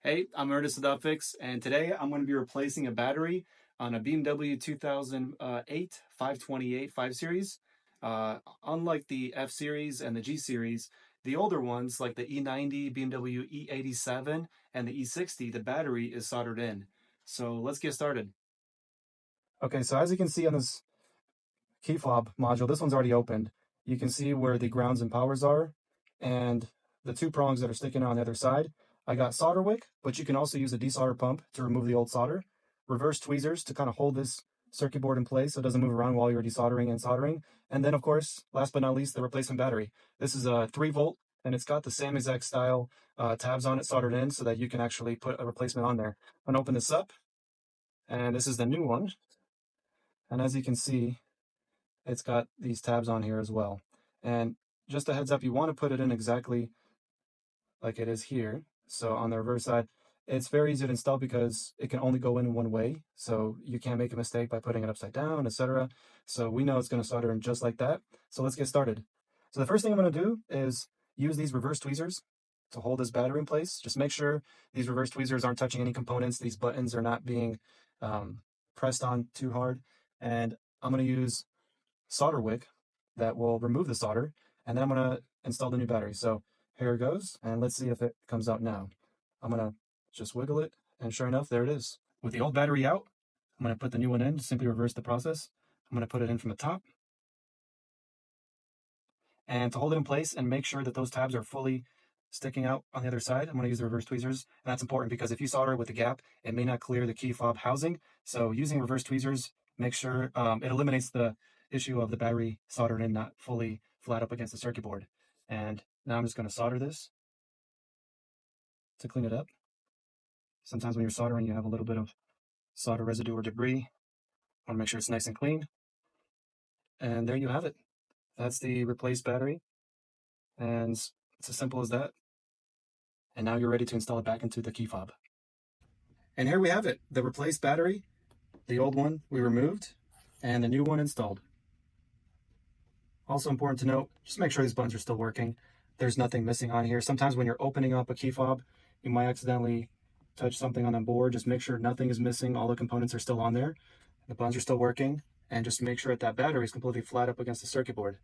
Hey, I'm Ernest with UpFix, and today I'm going to be replacing a battery on a BMW 2008 528 5 Series. Unlike the F Series and the G Series, the older ones like the E90, BMW E87, and the E60, the battery is soldered in. So let's get started. Okay, so as you can see on this key fob module, this one's already opened. You can see where the grounds and powers are, and the two prongs that are sticking on the other side. I got solder wick, but you can also use a desolder pump to remove the old solder. Reverse tweezers to kind of hold this circuit board in place so it doesn't move around while you're desoldering and soldering. And then, of course, last but not least, the replacement battery. This is a 3-volt, and it's got the same exact style tabs on it soldered in so that you can actually put a replacement on there. I'm gonna open this up, and this is the new one. And as you can see, it's got these tabs on here as well. And just a heads up, you want to put it in exactly like it is here. So on the reverse side, it's very easy to install because it can only go in one way. So you can't make a mistake by putting it upside down, etc. So we know it's going to solder in just like that. So let's get started. So the first thing I'm going to do is use these reverse tweezers to hold this battery in place. Just make sure these reverse tweezers aren't touching any components. These buttons are not being pressed on too hard. And I'm going to use solder wick that will remove the solder, and then I'm going to install the new battery. So here it goes, and let's see if it comes out now. I'm going to just wiggle it, and sure enough, there it is. With the old battery out, I'm going to put the new one in, simply reverse the process. I'm going to put it in from the top. And to hold it in place and make sure that those tabs are fully sticking out on the other side, I'm going to use the reverse tweezers. And that's important because if you solder with a gap, it may not clear the key fob housing. So using reverse tweezers, make sure it eliminates the issue of the battery soldered in not fully flat up against the circuit board. And now I'm just going to solder this to clean it up. Sometimes when you're soldering, you have a little bit of solder residue or debris. I want to make sure it's nice and clean. And there you have it. That's the replaced battery. And it's as simple as that. And now you're ready to install it back into the key fob. And here we have it, the replaced battery, the old one we removed, and the new one installed. Also important to note, just make sure these buttons are still working. There's nothing missing on here. Sometimes when you're opening up a key fob, you might accidentally touch something on the board. Just make sure nothing is missing. All the components are still on there. The buttons are still working. And just make sure that battery is completely flat up against the circuit board.